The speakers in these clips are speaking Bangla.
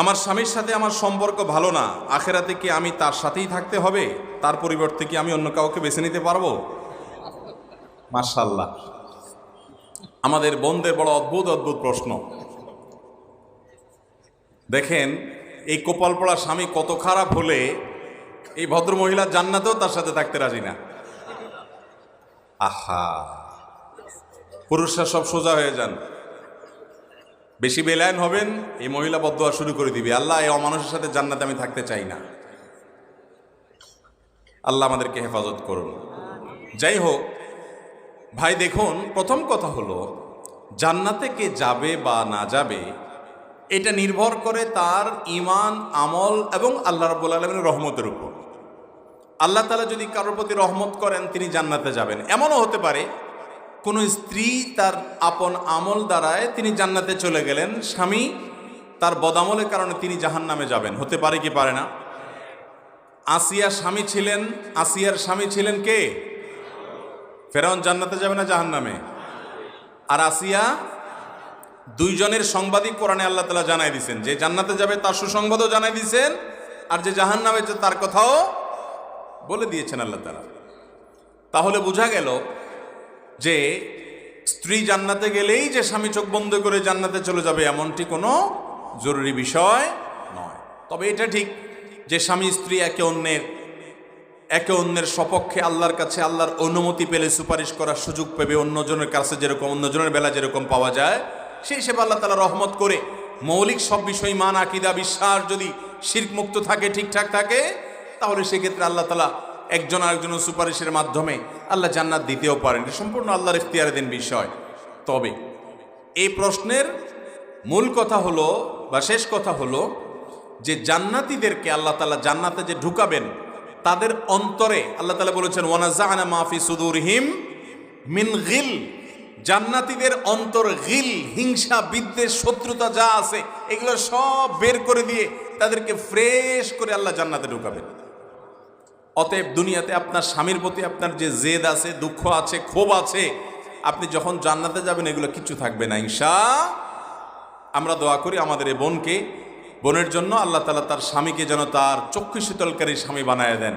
আমার স্বামীর সাথে আমার সম্পর্ক ভালো না, আখেরাতে কি আমি তার সাথেই থাকতে হবে? তার পরিবর্তে কি আমি অন্য কাউকে বেছে নিতে পারবো? মাশাআল্লাহ, আমাদের বোনদের বড় অদ্ভুত অদ্ভুত প্রশ্ন। দেখেন, এই কপাল পড়া স্বামী কত খারাপ হলে এই ভদ্র মহিলা জান্নাতেও তার সাথে থাকতে রাজি না। আহা, পুরুষরা সব সোজা হয়ে যান, বেশি বেলায়েন হবেন, এই মহিলা বদদোয়া শুরু করে দিবে, আল্লাহ এই অমানুষের সাথে জান্নাতে আমি থাকতে চাই না। আল্লাহ আমাদেরকে হেফাজত করুন। যাই হোক ভাই, দেখুন, প্রথম কথা হলো জান্নাতে কে যাবে বা না যাবে এটা নির্ভর করে তার ঈমান, আমল এবং আল্লাহ রাব্বুল আলামিনের রহমতের উপর। আল্লাহ তাআলা যদি কারোর প্রতি রহমত করেন তিনি জান্নাতে যাবেন। এমনও হতে পারে কোনো স্ত্রী তার আপন আমল দ্বারায় তিনি জান্নাতে চলে গেলেন, স্বামী তার বদামলের কারণে তিনি জাহান্নামে যাবেন। হতে পারে কি পারে না? আসিয়ার স্বামী ছিলেন কে? ফেরাউন জান্নাতে যাবে না জাহান্নামে? আর আসিয়া, দুইজনের সংবাদই কোরআনে আল্লাহ তাআলা জানাই দিয়েছেন, যে জান্নাতে যাবে তার সুসংবাদও জানাই দিয়েছেন, আর যে জাহান্নামে যাবে তার কথাও বলে দিয়েছেন আল্লাহ তাআলা। তাহলে বোঝা গেল যে স্ত্রী জান্নাতে গেলেই যে স্বামী চোখ বন্ধ করে জান্নাতে চলে যাবে এমনটি কোনো জরুরি বিষয় নয়। তবে এটা ঠিক যে স্বামী স্ত্রী একে অন্যের সপক্ষে আল্লাহর কাছে আল্লাহর অনুমতি পেলে সুপারিশ করার সুযোগ পাবে, অন্যজনের কাছে যেরকম অন্যজনের বেলা যেরকম পাওয়া যায়, সেই হিসেবে আল্লাহ তাআলা রহমত করে মৌলিক সব বিষয়, মান, আকীদা, বিশ্বাস যদি শিরক মুক্ত থাকে, ঠিকঠাক থাকে, তাহলে সেক্ষেত্রে আল্লাহ তাআলা একজন আরেকজনের সুপারিশের মাধ্যমে আল্লাহ জান্নাত দিতেও পারেন। এটা সম্পূর্ণ আল্লাহর ইখতিয়ারাধীন বিষয়। তবে এই প্রশ্নের মূল কথা হলো বা শেষ কথা হলো যে জান্নাতীদেরকে আল্লাহ তাআলা জান্নাতে যে ঢুকাবেন তাদের অন্তরে আল্লাহ তাআলা বলেছেন ওয়ানাযা'না মা ফি সুদুরিহিম মিন গিল। জান্নাতীদের অন্তর গিল, হিংসা, বিদ্বেষ, শত্রুতা যা আছে এগুলো সব বের করে দিয়ে তাদেরকে ফ্রেশ করে আল্লাহ জান্নাতে ঢুকাবেন। অতএব দুনিয়াতে আপনার স্বামীর প্রতি আপনার যে জেদ আছে, দুঃখ আছে, ক্ষোভ আছে, আপনি যখন জান্নাতে যাবেন এগুলো কিচ্ছু থাকবে না ইনশাআল্লাহ। আমরা দোয়া করি আমাদের এই বোনের জন্য আল্লাহ তাআলা তার স্বামীকে যেন তার চক্ষু শীতলকারী স্বামী বানায় দেন।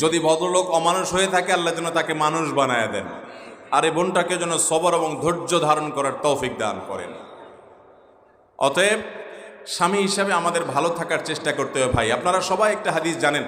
যদি ভদ্রলোক অমানুষ হয়ে থাকে আল্লাহ যেন তাকে মানুষ বানায় দেন, আর এই বোনটাকে যেন সবর এবং ধৈর্য ধারণ করার তৌফিক দান করেন। অতএব স্বামী হিসাবে আমাদের ভালো থাকার চেষ্টা করতে হবে। ভাই, আপনারা সবাই একটা হাদিস জানেন,